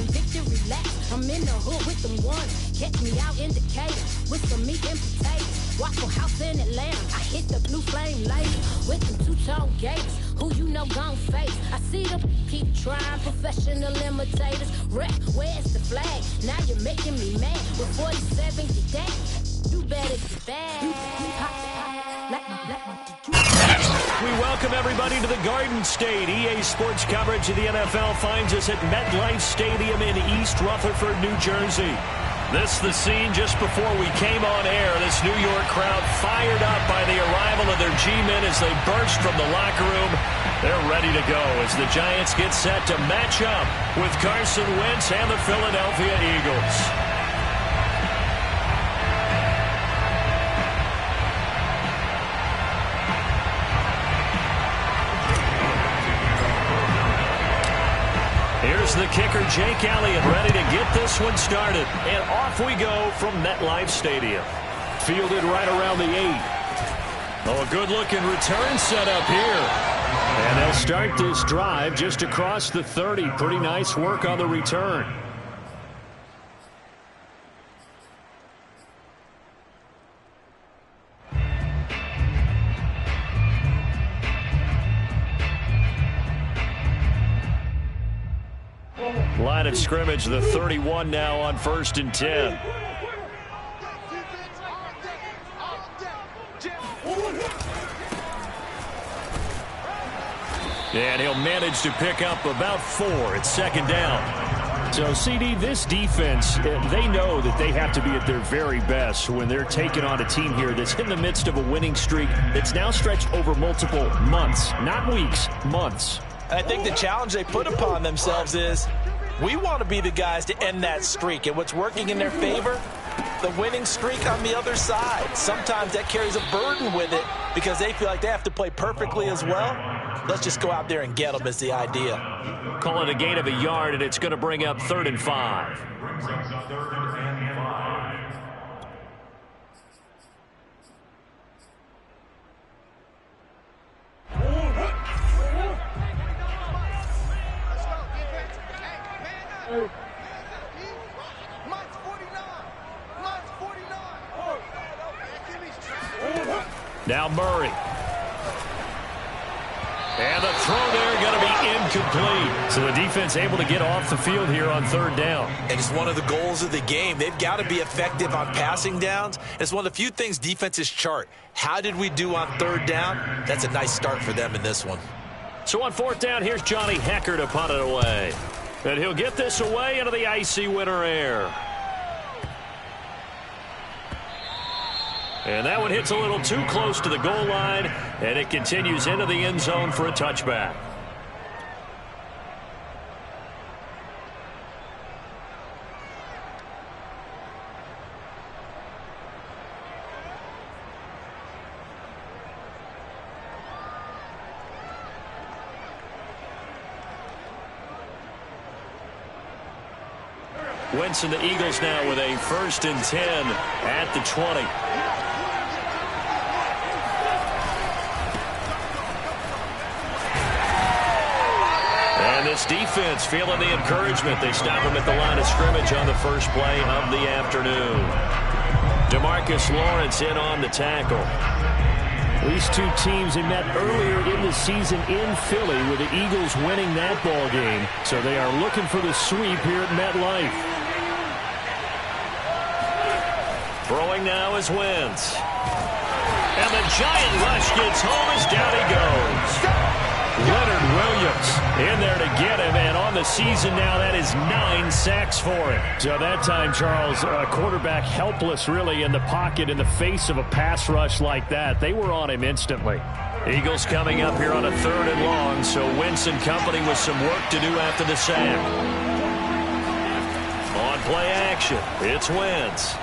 taking victory laps. I'm in the hood with them ones. Catch me out in Decatur with some meat and potatoes. Waffle House in Atlanta. I hit the blue flame lady with them two-tone gators. Who you know gon' face? I see them keep trying, professional imitators. Rep, where's the flag? Now you're making me mad. With 47, get that. You better get back. We welcome everybody to the Garden State. EA Sports coverage of the NFL finds us at MetLife Stadium in East Rutherford, New Jersey. This is the scene just before we came on air. This New York crowd fired up by the arrival of their G-men as they burst from the locker room. They're ready to go as the Giants get set to match up with Carson Wentz and the Philadelphia Eagles. Here's the kicker, Jake Elliott, ready to get this one started. And off we go from MetLife Stadium. Fielded right around the 8. Oh, a good-looking return set up here. And they'll start this drive just across the 30. Pretty nice work on the return. Line of scrimmage, the 31 now on 1st and 10. And he'll manage to pick up about 4 at 2nd down. So, CD, this defense, they know that they have to be at their very best when they're taking on a team here that's in the midst of a winning streak that's now stretched over multiple months, not weeks, months. I think the challenge they put upon themselves is we want to be the guys to end that streak. And what's working in their favor? The winning streak on the other side. Sometimes that carries a burden with it because they feel like they have to play perfectly as well. Let's just go out there and get them is the idea. Call it a gain of a yard, and it's going to bring up 3rd and 5. Now Murray. And the throw there going to be incomplete. So the defense able to get off the field here on 3rd down. And it's one of the goals of the game. They've got to be effective on passing downs. It's one of the few things defenses chart. How did we do on 3rd down? That's a nice start for them in this one. So on 4th down, here's Johnny Hekker to punt it away. And he'll get this away into the icy winter air. And that one hits a little too close to the goal line, and it continues into the end zone for a touchback. Wentz and the Eagles now with a 1st and 10 at the 20. And this defense feeling the encouragement. They stop him at the line of scrimmage on the first play of the afternoon. DeMarcus Lawrence in on the tackle. These two teams had met earlier in the season in Philly with the Eagles winning that ball game. So they are looking for the sweep here at MetLife. Throwing now is Wentz. And the giant rush gets home as down he goes. Leonard Williams in there to get him, and on the season now, that is 9 sacks for him. So that time, Charles, quarterback helpless really in the pocket in the face of a pass rush like that. They were on him instantly. Eagles coming up here on a 3rd and long, so Wentz and company with some work to do after the sack. On play action, it's Wentz.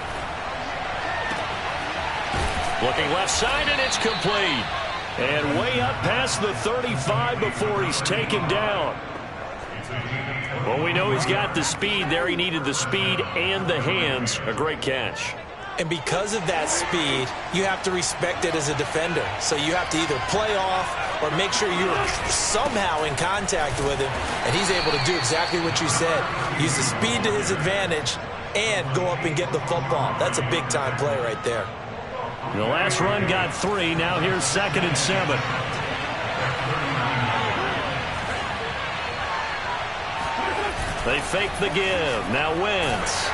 Looking left side, and it's complete. And way up past the 35 before he's taken down. Well, we know he's got the speed there. He needed the speed and the hands. A great catch. And because of that speed, you have to respect it as a defender. So you have to either play off or make sure you're somehow in contact with him. And he's able to do exactly what you said. Use the speed to his advantage and go up and get the football. That's a big-time play right there. The last run got 3. Now here's 2nd and 7. They fake the give. Now Wentz.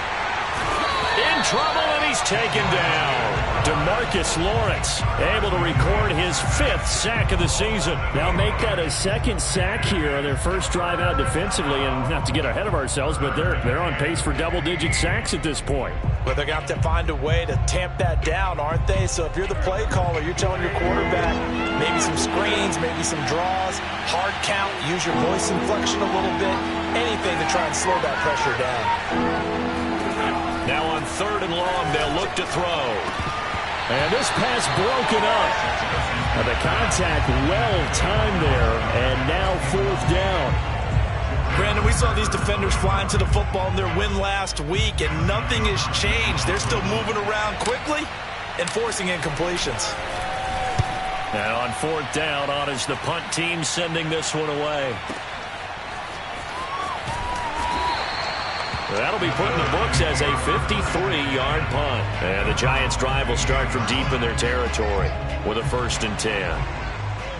In trouble, and he's taken down. DeMarcus Lawrence able to record his 5th sack of the season. Now make that a 2nd sack here on their first drive out defensively. And not to get ahead of ourselves, but they're on pace for double-digit sacks at this point. Well, they're going to have to find a way to tamp that down, aren't they? So if you're the play caller, you're telling your quarterback maybe some screens, maybe some draws, hard count, use your voice inflection a little bit, anything to try and slow that pressure down. Now on 3rd and long, they'll look to throw. And this pass broken up. And the contact well-timed there, and now 4th down. Brandon, we saw these defenders flying to the football in their win last week, and nothing has changed. They're still moving around quickly and forcing incompletions. Now on 4th down, on is the punt team sending this one away. That'll be put in the books as a 53-yard punt. And the Giants' drive will start from deep in their territory with a 1st and 10.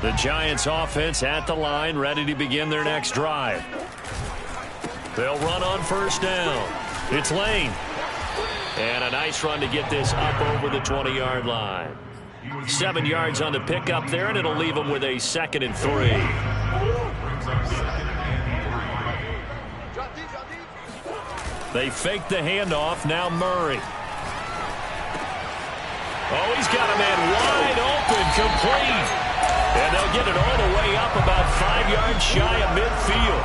The Giants' offense at the line, ready to begin their next drive. They'll run on 1st down. It's Lane. And a nice run to get this up over the 20-yard line. 7 yards on the pickup there, and it'll leave them with a 2nd and 3. They fake the handoff. Now Murray. Oh, he's got a man wide open, complete. And they'll get it all the way up about 5 yards shy of midfield.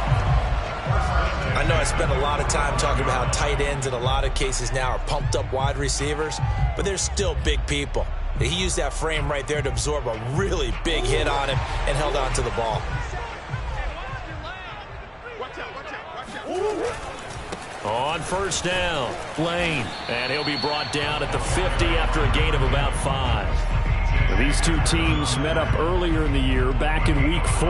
I know I spent a lot of time talking about how tight ends in a lot of cases now are pumped up wide receivers, but they're still big people. He used that frame right there to absorb a really big hit on him and held on to the ball. On 1st down, Lane. And he'll be brought down at the 50 after a gain of about 5. These two teams met up earlier in the year, back in Week 4.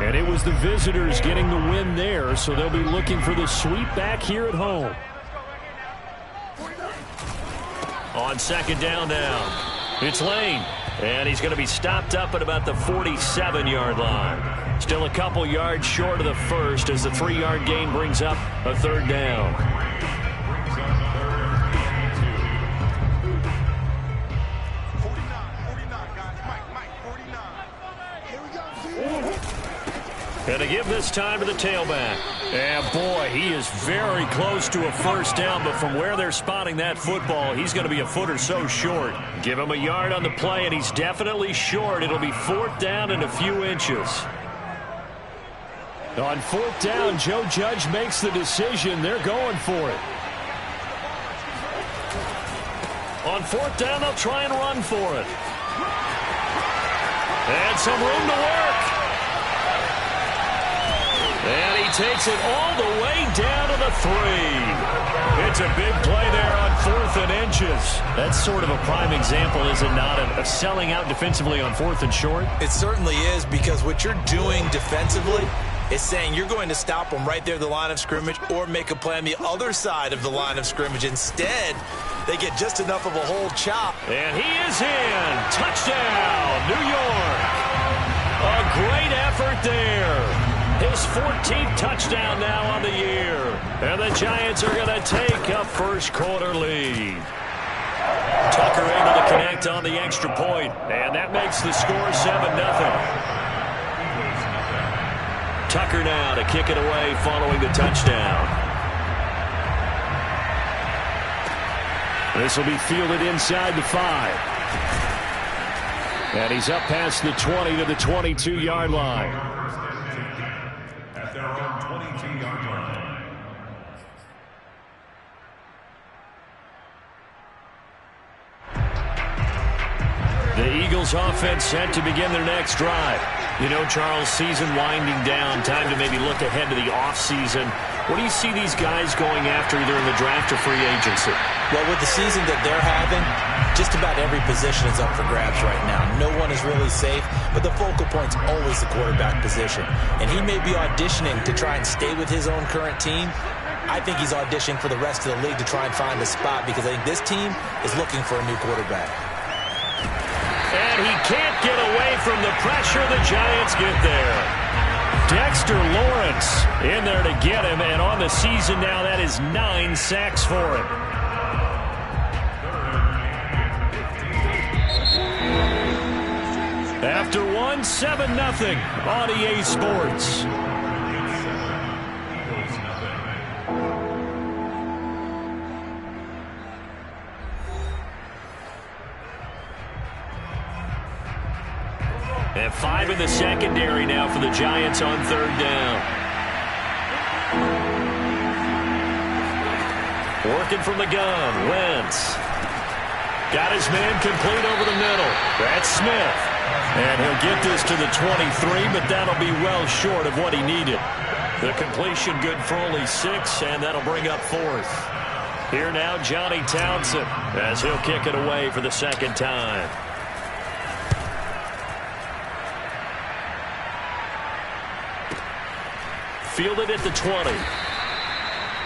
And it was the visitors getting the win there, so they'll be looking for the sweep back here at home. On 2nd down now, it's Lane. And he's going to be stopped up at about the 47-yard line. Still a couple yards short of the 1st as the 3-yard gain brings up a 3rd down. And to give this time to the tailback. And boy, he is very close to a 1st down, but from where they're spotting that football, he's going to be a foot or so short. Give him a yard on the play, and he's definitely short. It'll be 4th down and a few inches. On 4th down, Joe Judge makes the decision. They're going for it. On 4th down, they'll try and run for it. And some room to work. And he takes it all the way down to the 3. It's a big play there on 4th and inches. That's sort of a prime example, is it not, of selling out defensively on 4th and short? It certainly is, because what you're doing defensively is saying you're going to stop them right there at the line of scrimmage or make a play on the other side of the line of scrimmage. Instead, they get just enough of a hold chop. And he is in. Touchdown, New York. A great effort there. His 14th touchdown now on the year. And the Giants are going to take a 1st quarter lead. Tucker able to connect on the extra point, and that makes the score 7-0. Tucker now to kick it away following the touchdown. This will be fielded inside the 5. And he's up past the 20 to the 22-yard line. At their own 22-yard line. The Eagles Eagles offense set to begin their next drive. You know, Charles, season winding down, time to maybe look ahead to the offseason. What do you see these guys going after either in the draft or free agency? Well, with the season that they're having, just about every position is up for grabs right now. No one is really safe, but the focal point's always the quarterback position. And he may be auditioning to try and stay with his own current team. I think he's auditioning for the rest of the league to try and find a spot because I think this team is looking for a new quarterback. And he can't get away from the pressure. The Giants get there. Dexter Lawrence in there to get him, and on the season now, that is 9 sacks for him. After 1, 7-0 on EA Sports. And 5 in the secondary now for the Giants on 3rd down. Working from the gun, Wentz. Got his man complete over the middle. That's Smith. And he'll get this to the 23, but that'll be well short of what he needed. The completion good for only 6, and that'll bring up 4th. Here now, Johnny Townsend, as he'll kick it away for the 2nd time. Fielded at the 20.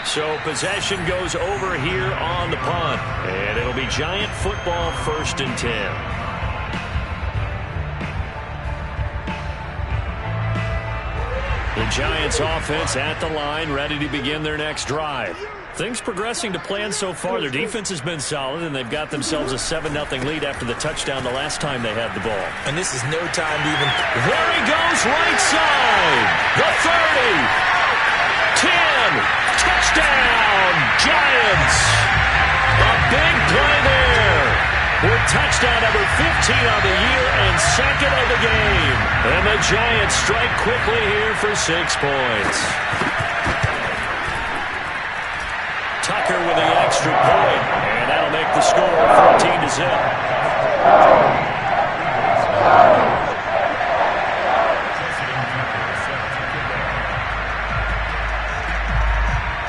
So possession goes over here on the punt. And it'll be Giant football, 1st and 10. The Giants offense at the line, ready to begin their next drive. Things progressing to plan so far. Their defense has been solid, and they've got themselves a 7-0 lead after the touchdown the last time they had the ball. And this is no time to even... There he goes, right side. The 30. 10. Touchdown, Giants. A big play there. With touchdown number 15 on the year and 2nd of the game. And the Giants strike quickly here for 6 points. Tucker with the extra point, and that'll make the score 14-0.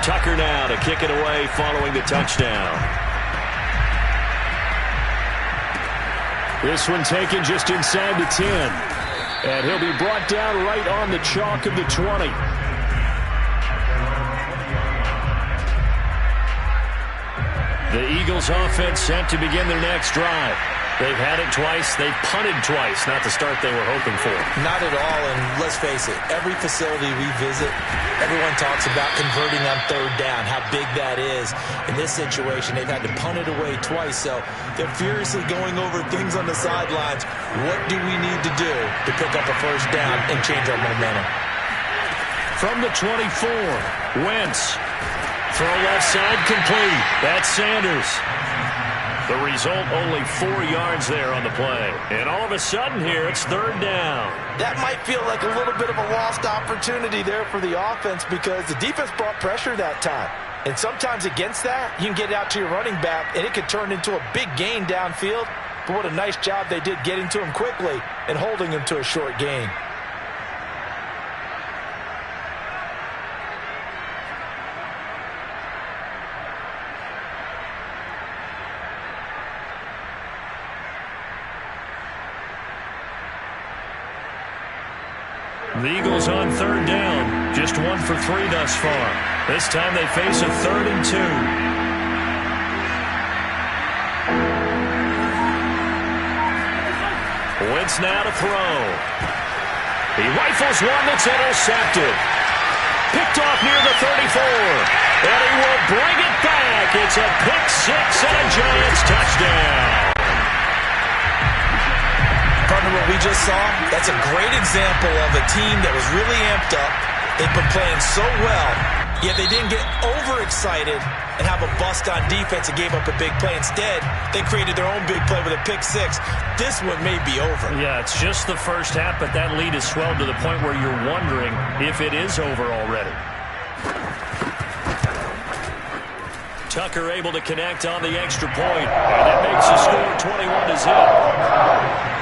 Tucker now to kick it away following the touchdown. This one taken just inside the 10. And he'll be brought down right on the chalk of the 20. The Eagles offense set to begin their next drive. They've had it twice. They've punted twice. Not the start they were hoping for. Not at all, and let's face it, every facility we visit, everyone talks about converting on 3rd down, how big that is. In this situation, they've had to punt it away twice, so they're furiously going over things on the sidelines. What do we need to do to pick up a 1st down and change our momentum? From the 24, Wentz. Throw left side complete. That's Sanders. The result, only 4 yards there on the play. And all of a sudden here, it's 3rd down. That might feel like a little bit of a lost opportunity there for the offense because the defense brought pressure that time. And sometimes against that, you can get it out to your running back, and it could turn into a big gain downfield. But what a nice job they did getting to him quickly and holding him to a short gain. The Eagles on 3rd down. Just 1 for 3 thus far. This time they face a 3rd and 2. Wentz now to throw. He rifles one that's intercepted. Picked off near the 34. And he will bring it back. It's a pick 6 and a Giants touchdown. Partner, what we just saw, that's a great example of a team that was really amped up. They've been playing so well, yet they didn't get overexcited and have a bust on defense and gave up a big play. Instead, they created their own big play with a pick 6. This one may be over. Yeah, it's just the first half, but that lead has swelled to the point where you're wondering if it is over already. Tucker able to connect on the extra point, and it makes the score 21-0.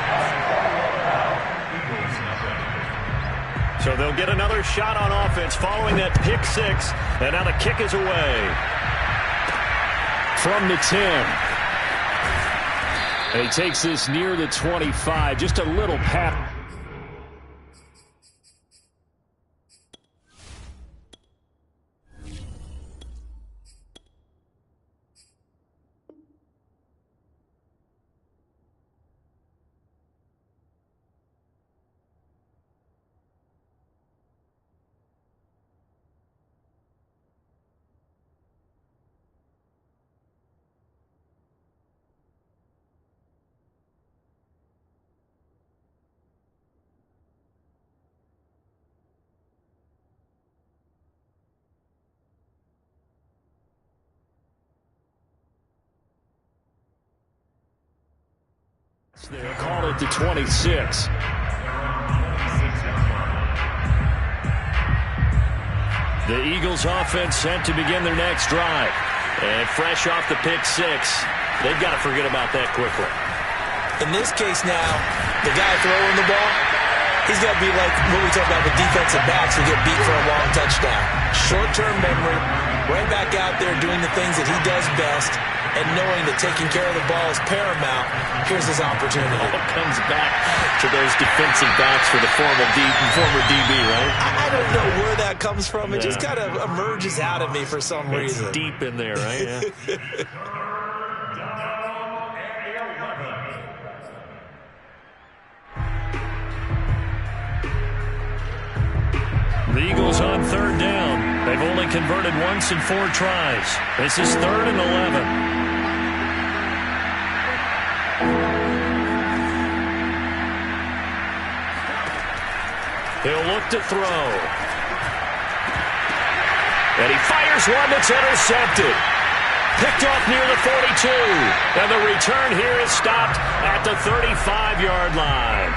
So they'll get another shot on offense following that pick six. And now the kick is away. From the 10. And he takes this near the 25. Just a little pat. They'll call it the 26. The Eagles offense set to begin their next drive. And fresh off the pick six, they've got to forget about that quickly. In this case now, the guy throwing the ball, he's got to be like what we talk about with defensive backs who get beat for a long touchdown. Short-term memory, right back out there doing the things that he does best, and knowing that taking care of the ball is paramount. Here's his opportunity. All comes back to those defensive backs for the former DB, right? I don't know where that comes from. It just kind of emerges out of me for some reason. It's deep in there, right? Yeah. The Eagles on third down. They've only converted once in 4 tries. This is 3rd and 11. He'll look to throw. And he fires one that's intercepted. Picked off near the 42. And the return here is stopped at the 35-yard line.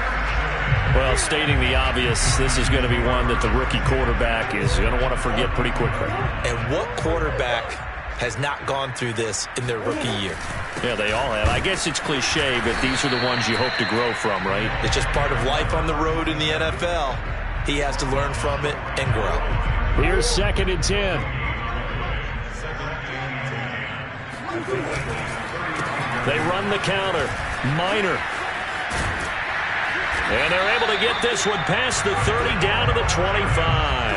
Well, stating the obvious, this is going to be one that the rookie quarterback is going to want to forget pretty quickly. And what quarterback has not gone through this in their rookie year? Yeah, they all have. I guess it's cliche, but these are the ones you hope to grow from, right? It's just part of life on the road in the NFL. He has to learn from it and grow. Here's 2nd and 10. They run the counter. Minor. And they're able to get this one past the 30 down to the 25.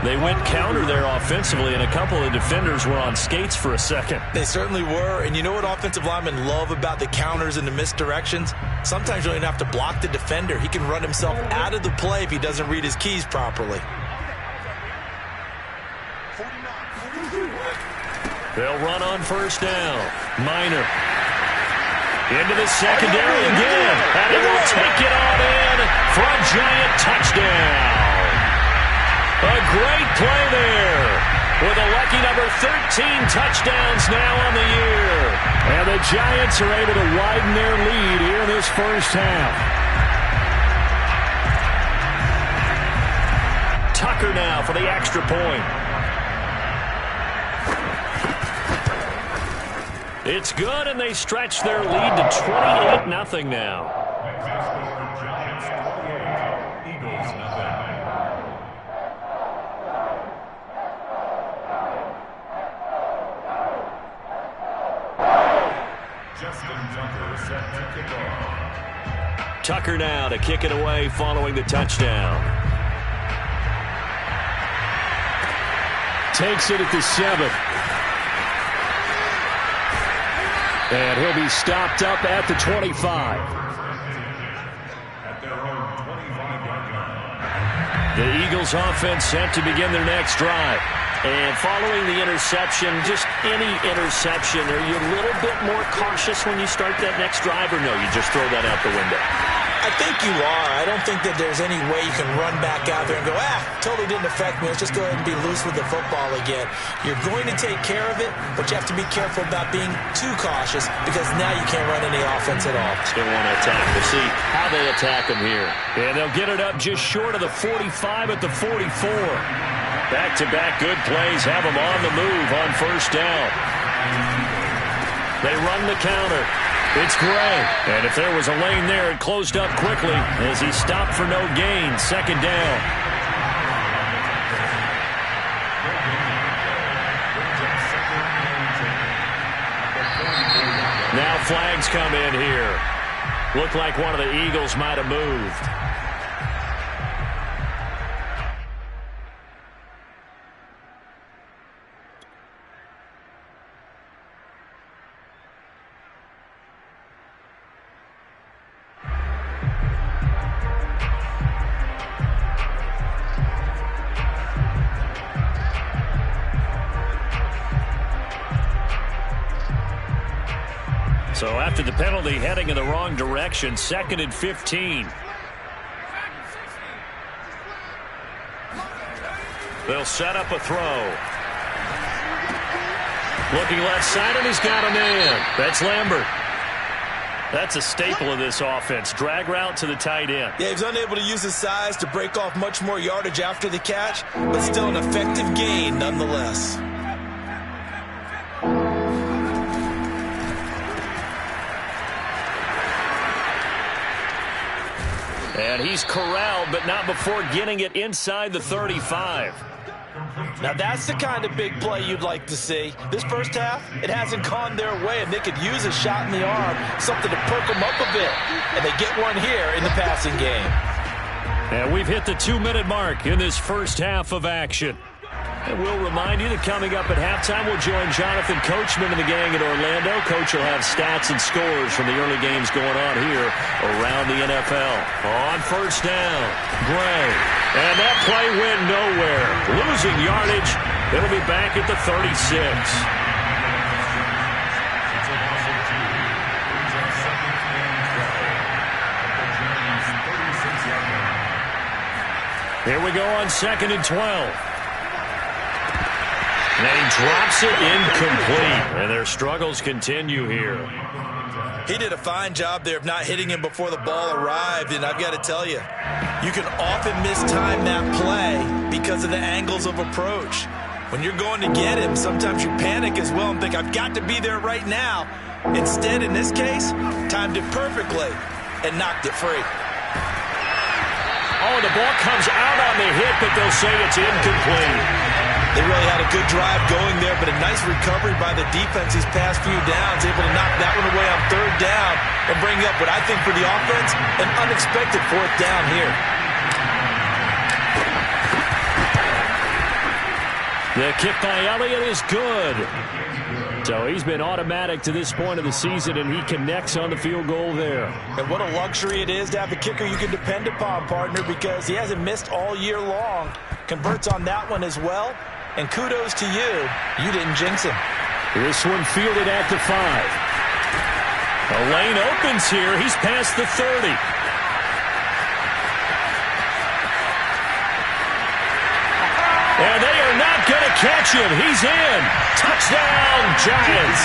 They went counter there offensively, and a couple of defenders were on skates for a second. They certainly were, and you know what offensive linemen love about the counters and the misdirections? Sometimes you don't even have to block the defender. He can run himself out of the play if he doesn't read his keys properly. They'll run on first down. Minor. Into the secondary again. And he will take it on in for a giant touchdown. A great play there. With a lucky number 13 touchdowns now on the year. And the Giants are able to widen their lead here in this first half. Tucker now for the extra point. It's good, and they stretch their lead to 28-0 now. Giants 28, Eagles nothing. Justin Tucker set to kick off. Tucker now to kick it away following the touchdown. Takes it at the 7. And he'll be stopped up at the 25. At their own 25-yard line. The Eagles offense set to begin their next drive. And following the interception, just any interception, are you a little bit more cautious when you start that next drive, or no, you just throw that out the window? I think you are. I don't think that there's any way you can run back out there and go, totally didn't affect me. Let's just go ahead and be loose with the football again. You're going to take care of it, but you have to be careful about being too cautious because now you can't run any offense at all. Still want to attack. We'll see how they attack them here. And they'll get it up just short of the 45 at the 44. Back-to-back good plays have them on the move on first down. They run the counter. It's Gray. And if there was a lane there, it closed up quickly as he stopped for no gain. Second down. Now flags come in here. Looked like one of the Eagles might have moved. So after the penalty, heading in the wrong direction, 2nd and 15. They'll set up a throw. Looking left side, and he's got a man. That's Lambert. That's a staple of this offense. Drag route to the tight end. Yeah, he's unable to use his size to break off much more yardage after the catch, but still an effective gain nonetheless. And he's corralled, but not before getting it inside the 35. Now that's the kind of big play you'd like to see. This first half, it hasn't gone their way, and they could use a shot in the arm, something to perk them up a bit. And they get one here in the passing game. And we've hit the 2-minute mark in this first half of action. And we'll remind you that coming up at halftime, we'll join Jonathan Coachman and the gang in Orlando. Coach will have stats and scores from the early games going on here around the NFL. On first down, Gray. And that play went nowhere. Losing yardage. It'll be back at the 36. Here we go on 2nd and 12. And he drops it incomplete. And their struggles continue here. He did a fine job there of not hitting him before the ball arrived. And I've got to tell you, you can often mistime that play because of the angles of approach. When you're going to get him, sometimes you panic as well and think, I've got to be there right now. Instead, in this case, timed it perfectly and knocked it free. Oh, the ball comes out on the hit, but they'll say it's incomplete. They really had a good drive going there, but a nice recovery by the defense these past few downs, able to knock that one away on 3rd down and bring up what I think for the offense, an unexpected 4th down here. The kick by Elliott is good. So he's been automatic to this point of the season, and he connects on the field goal there. And what a luxury it is to have a kicker you can depend upon, partner, because he hasn't missed all year long. Converts on that one as well. And kudos to you. You didn't jinx him. This one fielded at the 5. The lane opens here. He's past the 30. And they are not going to catch him. He's in. Touchdown, Giants.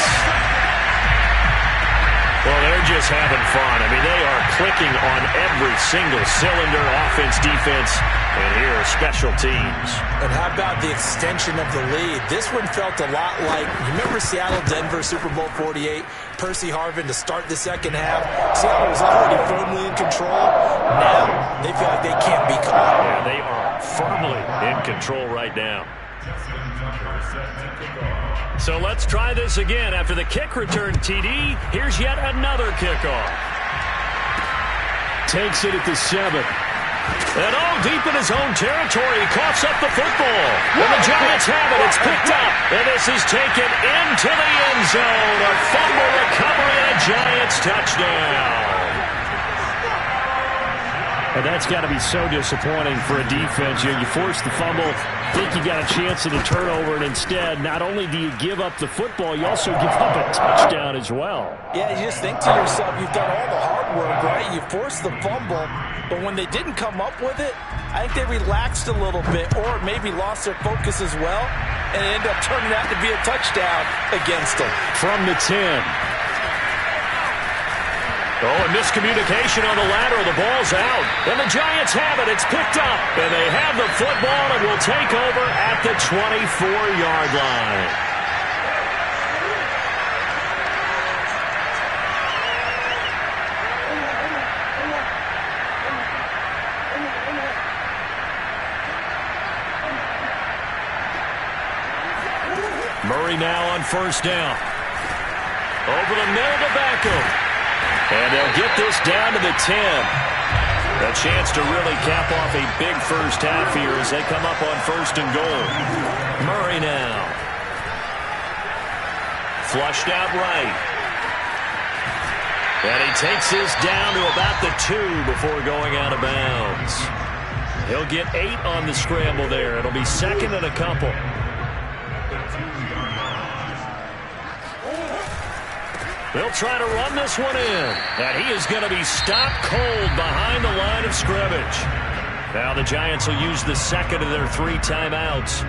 Well, they're just having fun. I mean, they are clicking on every single cylinder, offense, defense, and here are special teams. And how about the extension of the lead? This one felt a lot like, you remember Seattle-Denver, Super Bowl 48, Percy Harvin to start the second half. Seattle was already firmly in control. Now they feel like they can't be caught. Yeah, they are firmly in control right now. So let's try this again. After the kick return TD, here's yet another kickoff. Takes it at the 7. And all deep in his own territory, he coughs up the football. And the Giants have it. It's picked up. And this is taken into the end zone. A fumble recovery and a Giants touchdown. And that's got to be so disappointing for a defense. You force the fumble, think you got a chance at a turnover, and instead, not only do you give up the football, you also give up a touchdown as well. Yeah, you just think to yourself, you've done all the hard work, right? You forced the fumble, but when they didn't come up with it, I think they relaxed a little bit or maybe lost their focus as well, and it ended up turning out to be a touchdown against them. From the 10. Oh, and miscommunication on the lateral. The ball's out. And the Giants have it. It's picked up. And they have the football and will take over at the 24-yard line. Murray now on first down. Over the middle to Beckham. And they'll get this down to the 10. A chance to really cap off a big first half here as they come up on first and goal. Murray now. Flushed out right. And he takes this down to about the 2 before going out of bounds. He'll get 8 on the scramble there. It'll be second and a couple. They'll try to run this one in. And he is going to be stopped cold behind the line of scrimmage. Now the Giants will use the second of their 3 timeouts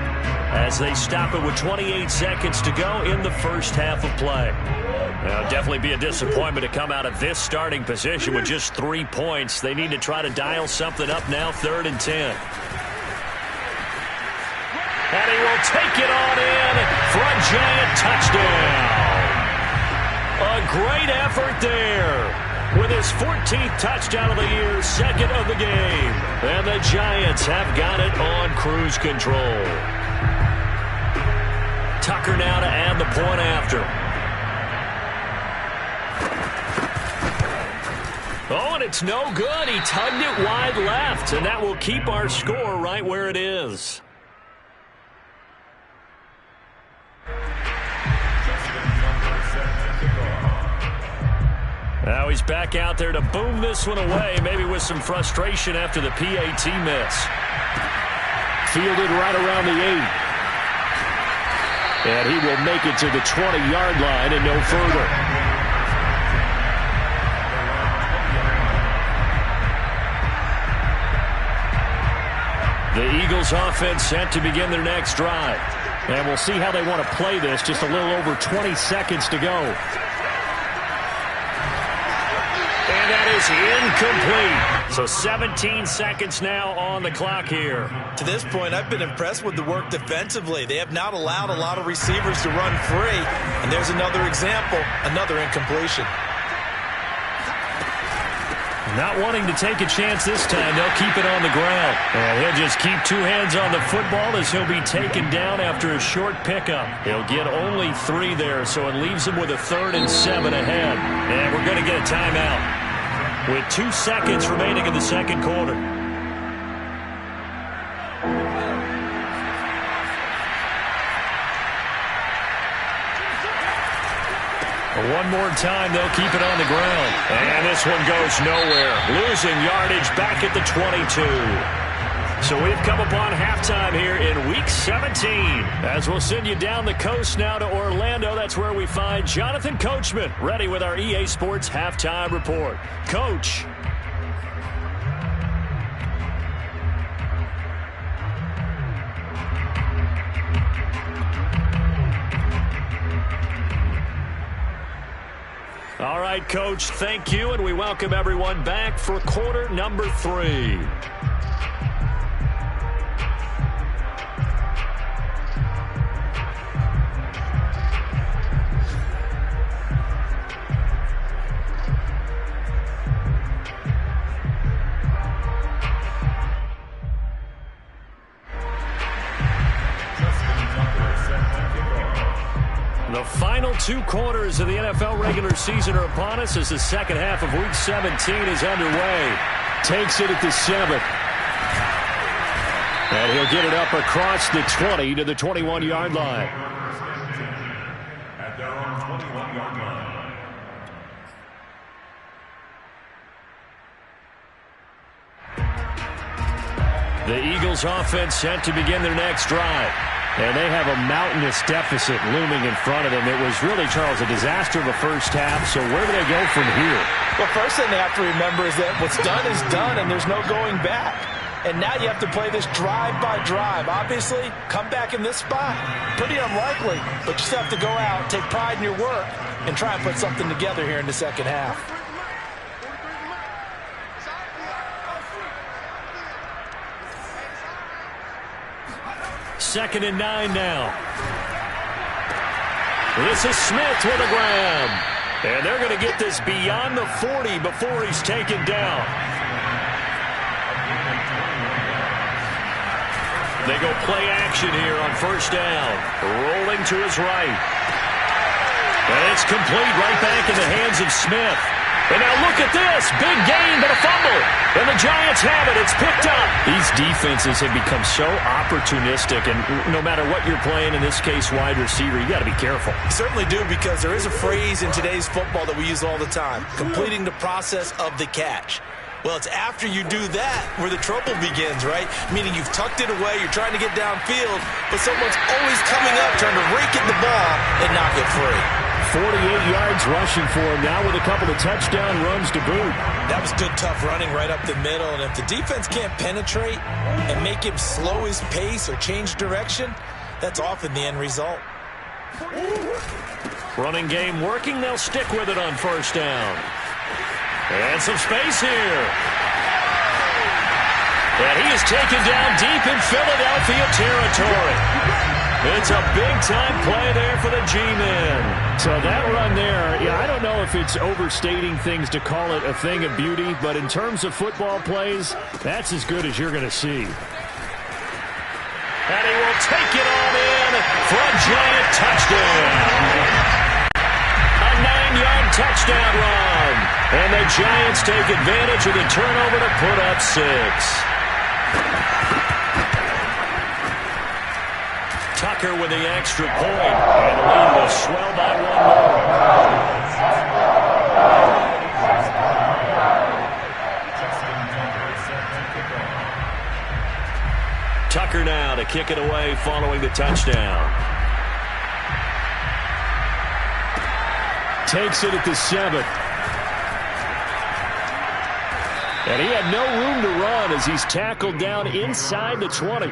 as they stop it with 28 seconds to go in the first half of play. Now, definitely be a disappointment to come out of this starting position with just 3 points. They need to try to dial something up now, 3rd and 10. And he will take it on in for a Giant touchdown. A great effort there with his 14th touchdown of the year, second of the game. And the Giants have got it on cruise control. Tucker now to add the point after. Oh, and it's no good. He tugged it wide left, and that will keep our score right where it is. Now he's back out there to boom this one away, maybe with some frustration after the PAT miss. Fielded right around the 8. And he will make it to the 20-yard line and no further. The Eagles offense set to begin their next drive. And we'll see how they want to play this. Just a little over 20 seconds to go. And that is incomplete. So 17 seconds now on the clock here. To this point, I've been impressed with the work defensively. They have not allowed a lot of receivers to run free. And there's another example, another incompletion. Not wanting to take a chance this time, they'll keep it on the ground. And he'll just keep 2 hands on the football as he'll be taken down after a short pickup. He'll get only 3 there, so it leaves him with a 3rd and 7 ahead. And we're going to get a timeout with 2 seconds remaining in the second quarter. One more time, they'll keep it on the ground. And this one goes nowhere. Losing yardage back at the 22. So we've come upon halftime here in Week 17. As we'll send you down the coast now to Orlando. That's where we find Jonathan Coachman, ready with our EA Sports Halftime Report. Coach. All right, Coach, thank you, and we welcome everyone back for quarter number 3. The final 2 quarters of the NFL regular season are upon us as the second half of Week 17 is underway. Takes it at the 7. And he'll get it up across the 20 to the 21-yard line. At their own 21-yard line. The Eagles offense set to begin their next drive. And they have a mountainous deficit looming in front of them. It was really, Charles, a disaster of a first half. So where do they go from here? Well, first thing they have to remember is that what's done is done, and there's no going back. And now you have to play this drive by drive. Obviously, come back in this spot, pretty unlikely. But you still have to go out, take pride in your work, and try and put something together here in the second half. Second and 9 now. This is Smith with a grab. And they're going to get this beyond the 40 before he's taken down. They go play action here on first down. Rolling to his right. And it's complete right back in the hands of Smith. And now look at this. Big gain, but a fumble. And the Giants have it. It's picked up. These defenses have become so opportunistic, and no matter what you're playing, in this case wide receiver, you got to be careful. You certainly do, because there is a phrase in today's football that we use all the time: completing the process of the catch. Well, it's after you do that where the trouble begins, right? Meaning you've tucked it away, you're trying to get downfield, but someone's always coming up trying to rake at the ball and knock it free. 48 yards rushing for him now with a couple of touchdown runs to boot. That was good, tough running right up the middle, and if the defense can't penetrate and make him slow his pace or change direction, that's often the end result. Running game working. They'll stick with it on first down. And some space here. And he is taken down deep in Philadelphia territory. It's a big-time play there for the G-men. So that run there, yeah, I don't know if it's overstating things to call it a thing of beauty, but in terms of football plays, that's as good as you're going to see. And he will take it on in for a Giant touchdown. A 9-yard touchdown run. And the Giants take advantage of the turnover to put up 6. Tucker with the extra point. And the lead will swell by 1 more. Tucker now to kick it away following the touchdown. Takes it at the 7. And he had no room to run as he's tackled down inside the 20.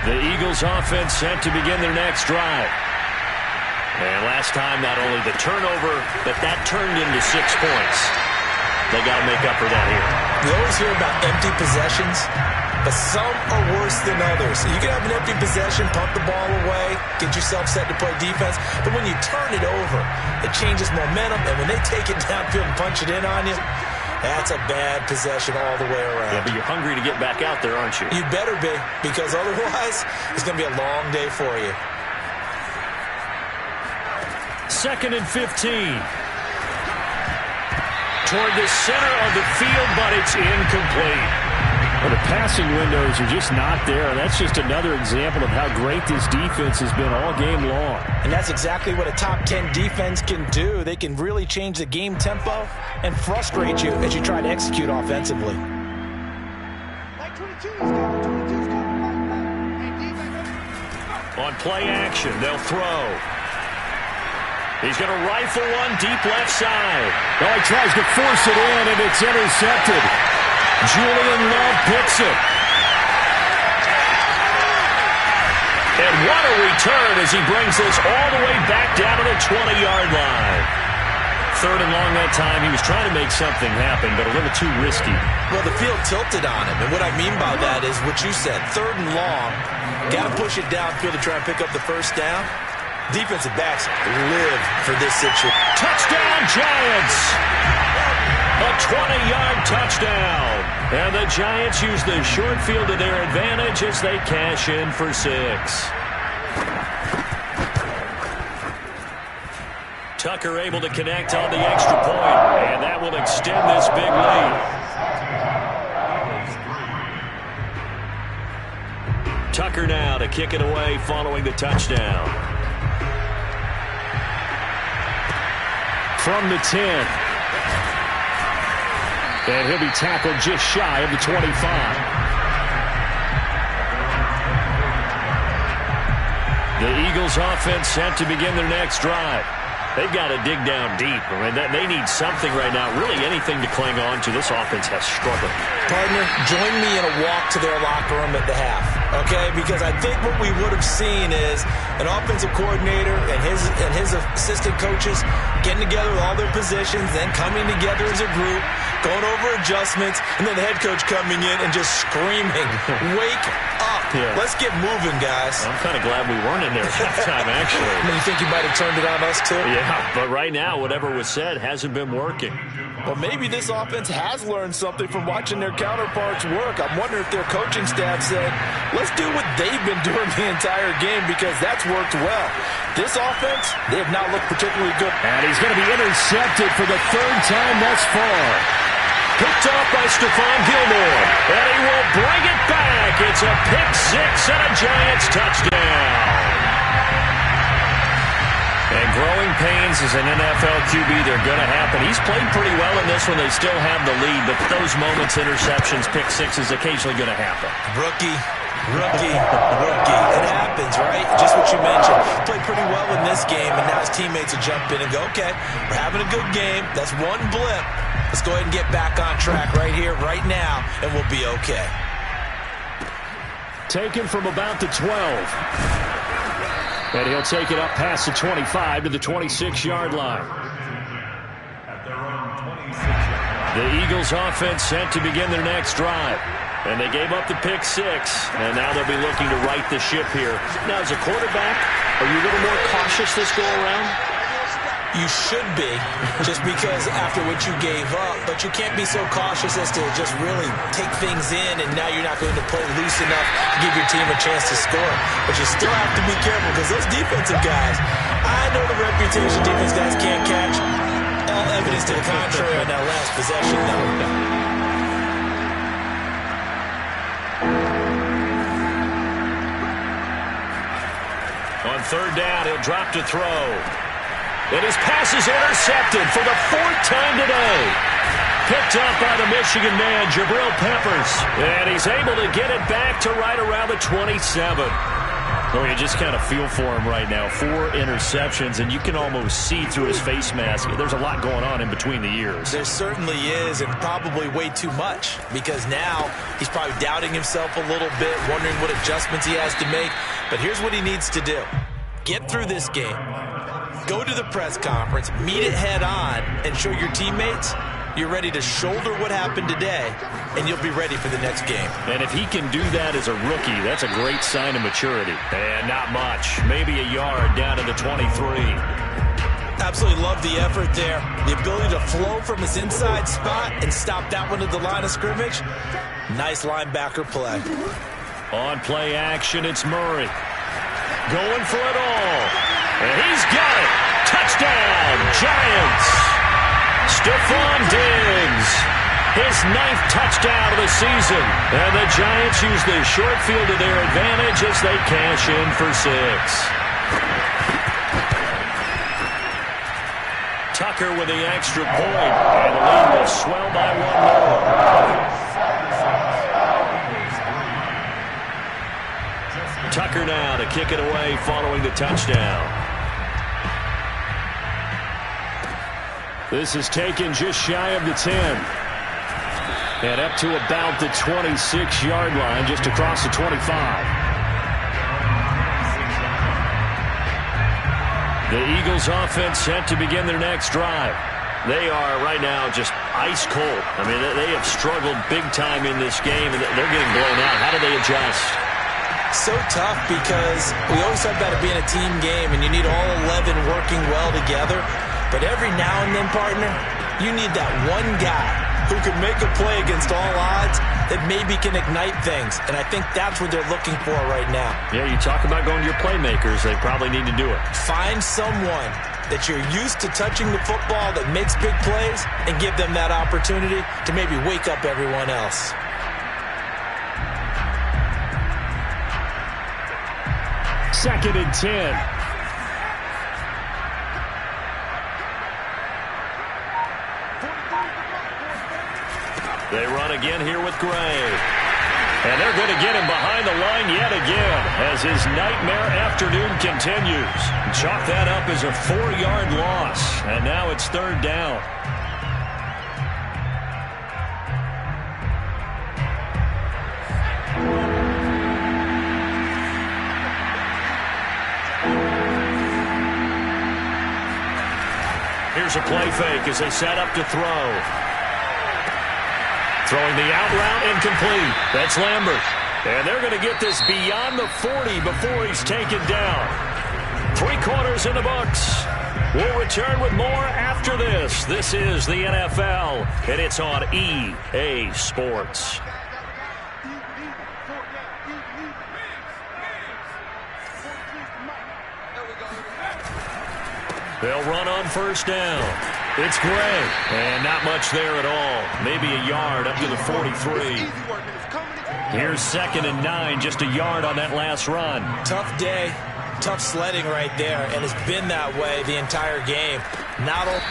The Eagles offense set to begin their next drive. And last time, not only the turnover, but that turned into 6 points. They got to make up for that here. We always hear about empty possessions, but some are worse than others. You can have an empty possession, pump the ball away, get yourself set to play defense, but when you turn it over, it changes momentum, and when they take it downfield and punch it in on you, that's a bad possession all the way around. Yeah, but you're hungry to get back out there, aren't you? You better be, because otherwise, it's going to be a long day for you. 2nd and 15. Toward the center of the field, but it's incomplete. Well, the passing windows are just not there. That's just another example of how great this defense has been all game long. And that's exactly what a top 10 defense can do. They can really change the game tempo and frustrate you as you try to execute offensively. On play action, they'll throw. He's going to rifle one deep left side. Oh, he tries to force it in, and it's intercepted. Julian Love picks it. And what a return as he brings this all the way back down to the 20-yard line. 3rd and long that time. He was trying to make something happen, but a little too risky. Well, the field tilted on him, and what I mean by that is what you said. 3rd and long, got to push it downfield to try and pick up the first down. Defensive backs live for this situation. Touchdown, Giants! A 20-yard touchdown. And the Giants use the short field to their advantage as they cash in for 6. Tucker able to connect on the extra point, and that will extend this big lead. Tucker now to kick it away following the touchdown. From the 10. And he'll be tackled just shy of the 25. The Eagles offense set to begin their next drive. They've got to dig down deep. I mean, they need something right now, really anything to cling on to. This offense has struggled. Partner, join me in a walk to their locker room at the half, okay? Because I think what we would have seen is an offensive coordinator and his assistant coaches getting together with all their positions, then coming together as a group, going over adjustments, and then the head coach coming in and just screaming, wake up. Yeah. Let's get moving, guys. I'm kind of glad we weren't in there at halftime, actually. I mean, you think you might have turned it on us, too? Yeah, but right now, whatever was said hasn't been working. Well, maybe this offense has learned something from watching their counterparts work. I'm wondering if their coaching staff said, let's do what they've been doing the entire game because that's worked well. This offense, they have not looked particularly good. And he's going to be intercepted for the third time thus far. Picked off by Stephon Gilmore. And he will bring it back. It's a pick six and a Giants touchdown. And growing pains as an NFL QB, they're going to happen. He's played pretty well in this one. They still have the lead, but those moments, interceptions, pick six is occasionally going to happen. Rookie. It happens, right? Just what you mentioned. Played pretty well in this game, and now his teammates will jump in and go, okay, we're having a good game. That's one blip. Let's go ahead and get back on track right here, right now, and we'll be okay. Taken from about the 12. And he'll take it up past the 25 to the 26-yard line. At their own 26-yard line. The Eagles offense set to begin their next drive. And they gave up the pick six, and now they'll be looking to right the ship here. Now, as a quarterback, are you a little more cautious this go-around? You should be, just because after what you gave up, but you can't be so cautious as to just really take things in, and now you're not going to play loose enough to give your team a chance to score. But you still have to be careful because those defensive guys, I know the reputation defense guys can't catch. All evidence to the contrary on that last possession, though. On third down, he'll drop to throw. And his pass is intercepted for the fourth time today. Picked up by the Michigan man, Jabril Peppers. And he's able to get it back to right around the 27. Oh, you just kind of feel for him right now. 4 interceptions, and you can almost see through his face mask. There's a lot going on in between the ears. There certainly is, and probably way too much, because now he's probably doubting himself a little bit, wondering what adjustments he has to make. But here's what he needs to do. Get through this game. Go to the press conference, meet it head on, and show your teammates you're ready to shoulder what happened today, and you'll be ready for the next game. And if he can do that as a rookie, that's a great sign of maturity. And not much. Maybe a yard down to the 23. Absolutely love the effort there. The ability to flow from his inside spot and stop that one at the line of scrimmage. Nice linebacker play. On play action, it's Murray. Going for it all. And he's got it. Touchdown, Giants. Stephon Diggs, his 9th touchdown of the season. And the Giants use the short field to their advantage as they cash in for 6. Tucker with the extra point. And the lead will swell by 1 more. Tucker now to kick it away following the touchdown. This is taken just shy of the 10. And up to about the 26-yard line, just across the 25. The Eagles offense set to begin their next drive. They are right now just ice cold. I mean, they have struggled big time in this game, and they're getting blown out. How do they adjust? So tough because we always talk about it being a team game, and you need all 11 working well together. But every now and then, partner, you need that one guy who can make a play against all odds that maybe can ignite things. And I think that's what they're looking for right now. Yeah, you talk about going to your playmakers. They probably need to do it. Find someone that you're used to touching the football that makes big plays and give them that opportunity to maybe wake up everyone else. Second and 10. They run again here with Gray. And they're going to get him behind the line yet again as his nightmare afternoon continues. Chalk that up as a 4-yard loss. And now it's third down. Here's a play fake as they set up to throw. Throwing the out route incomplete. That's Lambert. And they're going to get this beyond the 40 before he's taken down. 3 quarters in the books. We'll return with more after this. This is the NFL, and it's on EA Sports. They'll run on first down. It's Gray, and not much there at all. Maybe a yard up to the 43. Here's 2nd and 9, just a yard on that last run. Tough day, tough sledding right there, and it's been that way the entire game.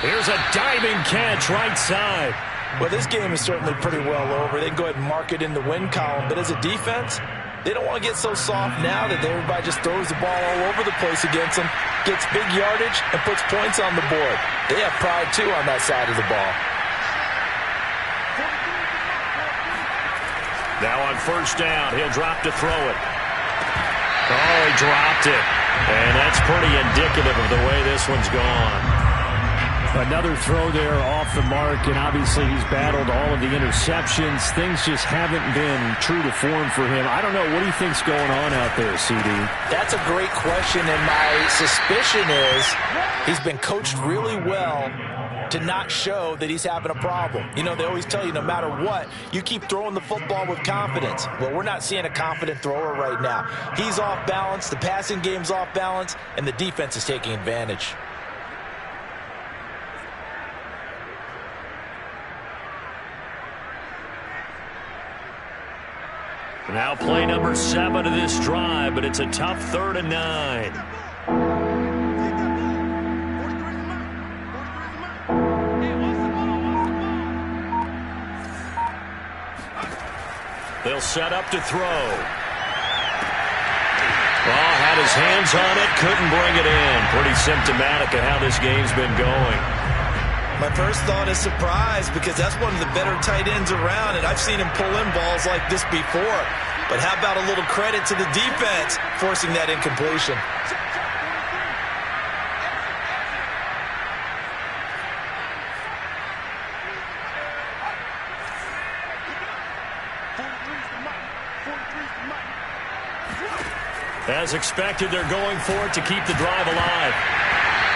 Here's a diving catch right side. Well, this game is certainly pretty well over. They can go ahead and mark it in the win column, but as a defense, they don't want to get so soft now that everybody just throws the ball all over the place against them, gets big yardage, and puts points on the board. They have pride, too, on that side of the ball. Now on first down, he'll drop to throw it. Oh, he dropped it. And that's pretty indicative of the way this one's gone. Another throw there off the mark, and obviously he's battled all of the interceptions. Things just haven't been true to form for him. I don't know. What do you think's going on out there, CD? That's a great question, and my suspicion is he's been coached really well to not show that he's having a problem. You know, they always tell you no matter what, you keep throwing the football with confidence. Well, we're not seeing a confident thrower right now. He's off balance, the passing game's off balance, and the defense is taking advantage. Now play number 7 of this drive, but it's a tough 3rd and 9. They'll set up to throw. Well, had his hands on it, couldn't bring it in. Pretty symptomatic of how this game's been going. My first thought is surprise, because that's one of the better tight ends around, and I've seen him pull in balls like this before. But how about a little credit to the defense forcing that incompletion? As expected, they're going for it to keep the drive alive.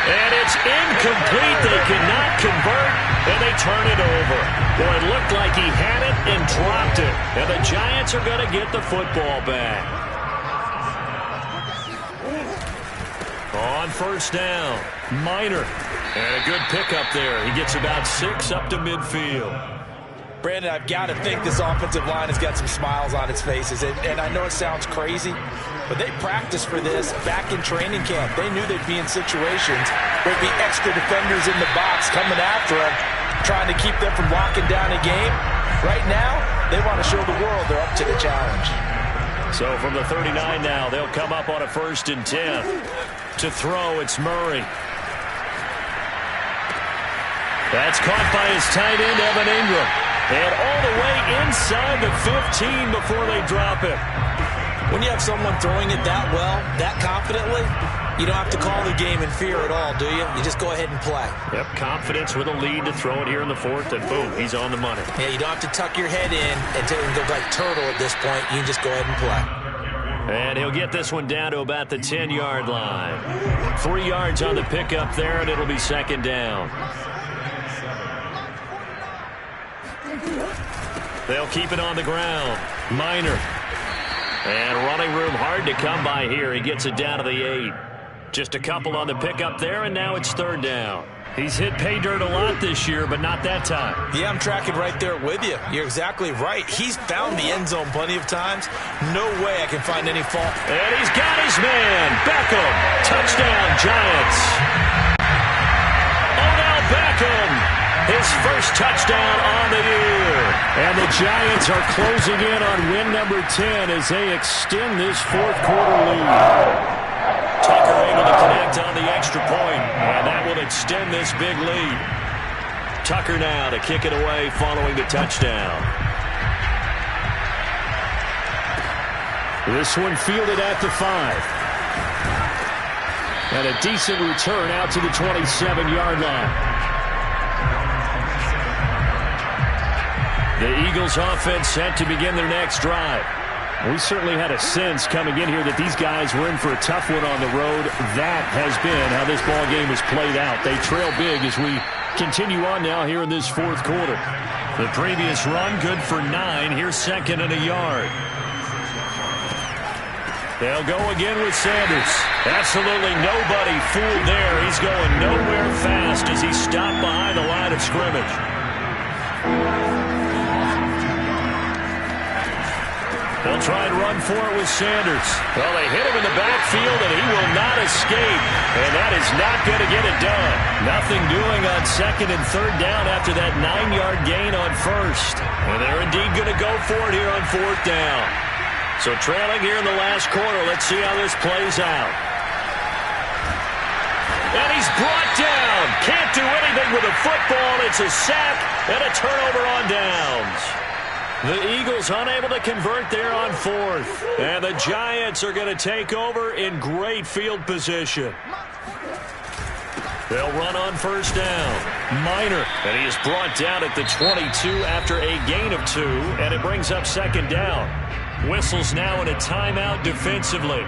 And it's incomplete. They cannot convert, and they turn it over. Boy, it looked like he had it and dropped it. And the Giants are going to get the football back. On first down, Minor. And a good pickup there. He gets about 6 up to midfield. Brandon, I've got to think this offensive line has got some smiles on its faces. And I know it sounds crazy, but they practiced for this back in training camp. They knew they'd be in situations where there'd be extra defenders in the box coming after them, trying to keep them from locking down a game. Right now, they want to show the world they're up to the challenge. So from the 39 now, they'll come up on a 1st and 10. To throw, it's Murray. That's caught by his tight end, Evan Ingram. And all the way inside the 15 before they drop it. When you have someone throwing it that well, that confidently, you don't have to call the game in fear at all, do you? You just go ahead and play. Yep, confidence with a lead to throw it here in the 4th, and boom, he's on the money. Yeah, you don't have to tuck your head in and go like turtle at this point. You can just go ahead and play. And he'll get this one down to about the 10-yard line. 3 yards on the pickup there, and it'll be 2nd down. They'll keep it on the ground. Minor. And running room hard to come by here. He gets it down to the 8. Just a couple on the pickup there, and now it's 3rd down. He's hit pay dirt a lot this year, but not that time. Yeah, I'm tracking right there with you. You're exactly right. He's found the end zone plenty of times. No way I can find any fault. And he's got his man. Beckham. Touchdown, Giants. Odell Beckham. His first touchdown on the year. And the Giants are closing in on win number 10 as they extend this 4th quarter lead. Tucker able to connect on the extra point, and that will extend this big lead. Tucker now to kick it away following the touchdown. This one fielded at the 5. And a decent return out to the 27-yard line. The Eagles offense set to begin their next drive. We certainly had a sense coming in here that these guys were in for a tough one on the road. That has been how this ball game has played out. They trail big as we continue on now here in this fourth quarter. The previous run good for 9. Here's second and a yard. They'll go again with Sanders. Absolutely nobody fooled there. He's going nowhere fast as he stopped behind the line of scrimmage. They'll try and run for it with Sanders. Well, they hit him in the backfield, and he will not escape. And that is not going to get it done. Nothing doing on second and third down after that 9-yard gain on first. And they're indeed going to go for it here on fourth down. So trailing here in the last quarter. Let's see how this plays out. And he's brought down. Can't do anything with a football. It's a sack and a turnover on downs. The Eagles unable to convert there on fourth. And the Giants are going to take over in great field position. They'll run on first down. Minor. And he is brought down at the 22 after a gain of 2. And it brings up second down. Whistles now in a timeout defensively.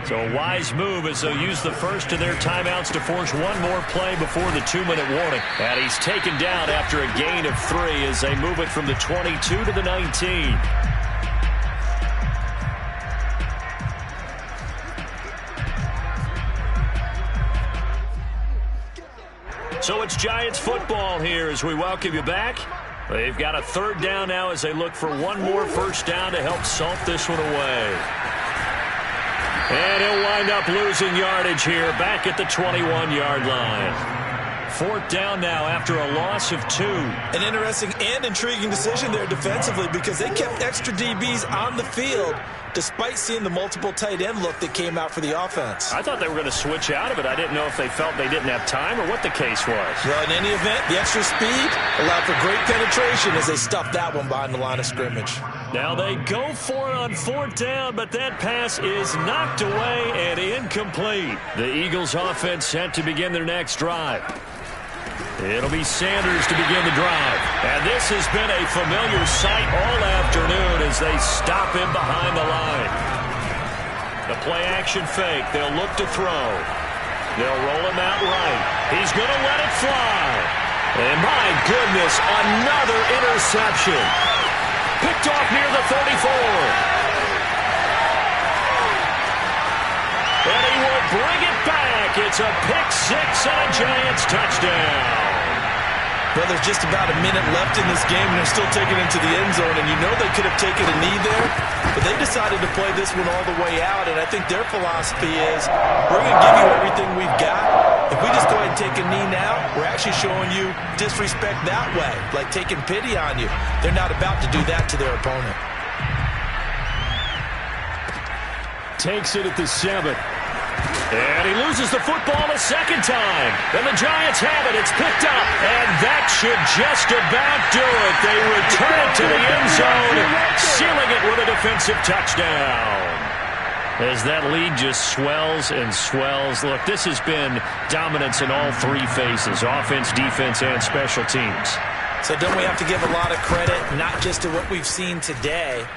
So a wise move as they'll use the first of their timeouts to force one more play before the 2-minute warning. And he's taken down after a gain of 3 as they move it from the 22 to the 19. So it's Giants football here as we welcome you back. They've got a third down now as they look for one more first down to help salt this one away. And he'll wind up losing yardage here back at the 21-yard line. Fourth down now after a loss of 2. An interesting and intriguing decision there defensively because they kept extra DBs on the field despite seeing the multiple tight end look that came out for the offense. I thought they were going to switch out of it. I didn't know if they felt they didn't have time or what the case was. Well, in any event, the extra speed allowed for great penetration as they stuffed that one behind the line of scrimmage. Now they go for it on fourth down, but that pass is knocked away and incomplete. The Eagles offense set to begin their next drive. It'll be Sanders to begin the drive. And this has been a familiar sight all afternoon as they stop him behind the line. The play-action fake. They'll look to throw. They'll roll him out right. He's going to let it fly. And my goodness, another interception. Picked off near the 34. And he will bring it back. It's a pick 6 and a Giants touchdown. Well, there's just about a minute left in this game, and they're still taking it to the end zone. And you know they could have taken a knee there, but they decided to play this one all the way out. And I think their philosophy is, we're going to give you everything we've got. If we just go ahead and take a knee now, we're actually showing you disrespect that way, like taking pity on you. They're not about to do that to their opponent. Takes it at the 7. And he loses the football a second time. And the Giants have it. It's picked up. And that should just about do it. They return it to the end zone, sealing it with a defensive touchdown. As that lead just swells and swells. Look, this has been dominance in all 3 phases, offense, defense, and special teams. So don't we have to give a lot of credit, not just to what we've seen today,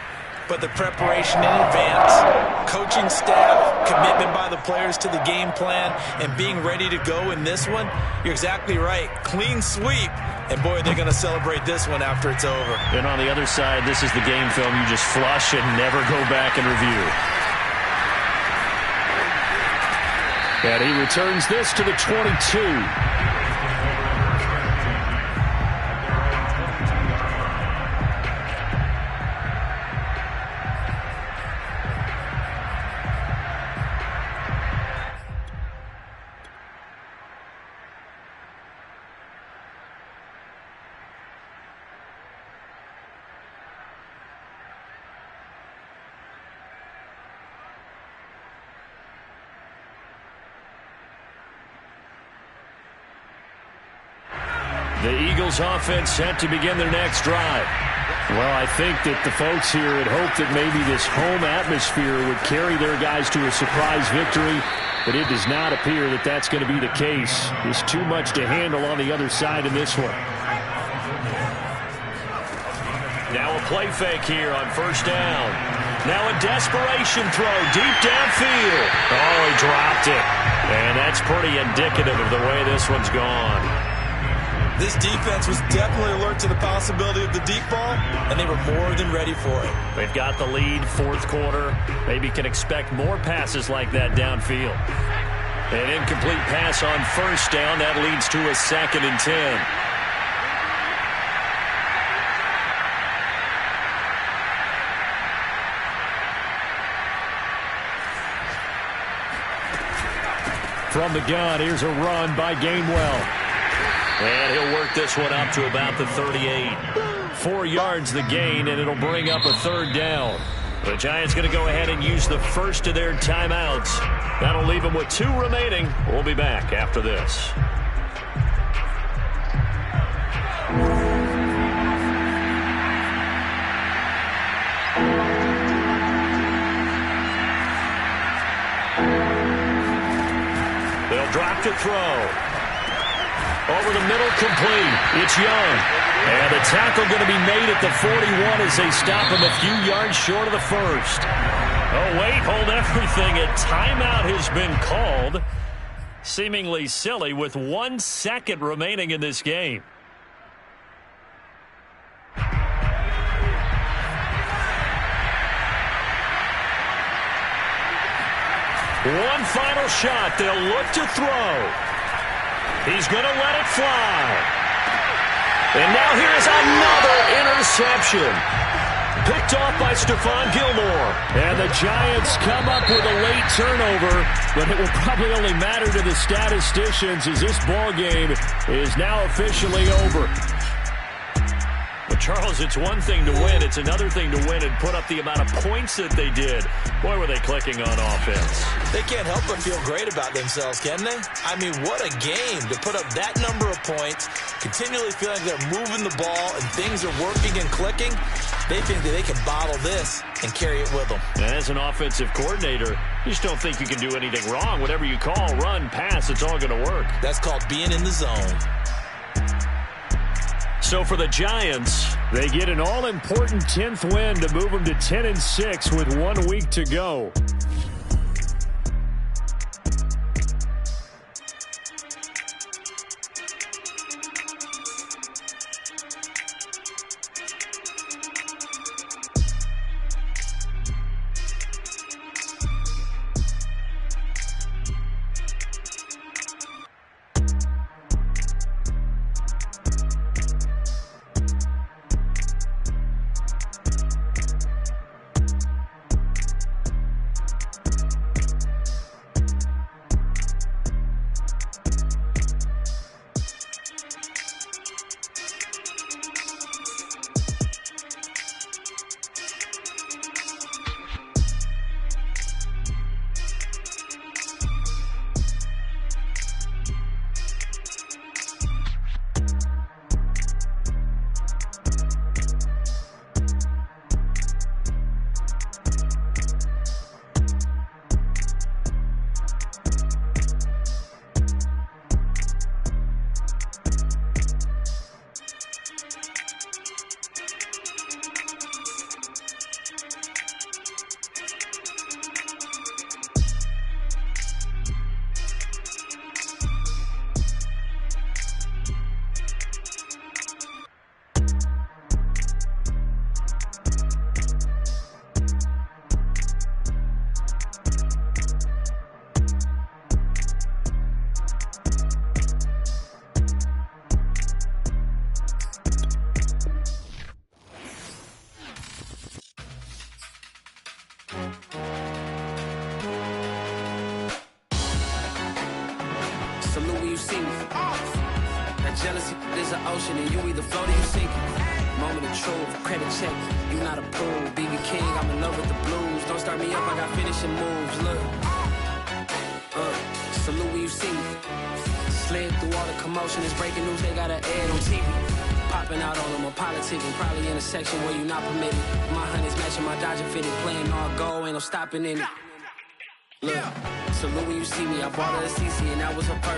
but the preparation in advance, coaching staff, commitment by the players to the game plan, and being ready to go in this one? You're exactly right. Clean sweep. And, boy, they're going to celebrate this one after it's over. And on the other side, this is the game film you just flush and never go back and review. And he returns this to the 22. The Eagles offense set to begin their next drive. Well, I think that the folks here had hoped that maybe this home atmosphere would carry their guys to a surprise victory, but it does not appear that that's going to be the case. There's too much to handle on the other side in this one. Now a play fake here on first down. Now a desperation throw deep downfield. Oh, he dropped it. And that's pretty indicative of the way this one's gone. This defense was definitely alert to the possibility of the deep ball, and they were more than ready for it. They've got the lead, fourth quarter. Maybe can expect more passes like that downfield. An incomplete pass on first down. That leads to a 2nd and 10. From the gun, here's a run by Gainwell. And he'll work this one up to about the 38. 4 yards the gain, and it'll bring up a 3rd down. The Giants going to go ahead and use the first of their timeouts. That'll leave them with 2 remaining. We'll be back after this. They'll drop to throw. Over the middle, complete. It's Young. And the tackle going to be made at the 41 as they stop him a few yards short of the first. Oh, wait, hold everything. A timeout has been called. Seemingly silly with 1 second remaining in this game. One final shot. They'll look to throw. He's going to let it fly. And now here's another interception. Picked off by Stephon Gilmore. And the Giants come up with a late turnover, but it will probably only matter to the statisticians as this ball game is now officially over. But Charles, it's one thing to win. It's another thing to win and put up the amount of points that they did. Boy, were they clicking on offense. They can't help but feel great about themselves, can they? I mean, what a game to put up that number of points, continually feeling they're moving the ball and things are working and clicking. They think that they can bottle this and carry it with them. As an offensive coordinator, you just don't think you can do anything wrong. Whatever you call, run, pass, it's all going to work. That's called being in the zone. So for the Giants, they get an all-important 10th win to move them to 10-6 with 1 week to go. Salute when you see me. That jealousy is an ocean, and you either float or you sink it. Moment of truth, credit check, you not approved. BB King, I'm in love with the blues. Don't start me up, I got finishing moves. Look, salute when you see me. Slid through all the commotion, it's breaking news, they got an ad on TV. Popping out on them on politicking, probably in a section where you not permitted. My honey's matching my Dodger fitted, playing all go, ain't no stopping in it. Look, salute when you see me, I bought her a CC and that was her purse.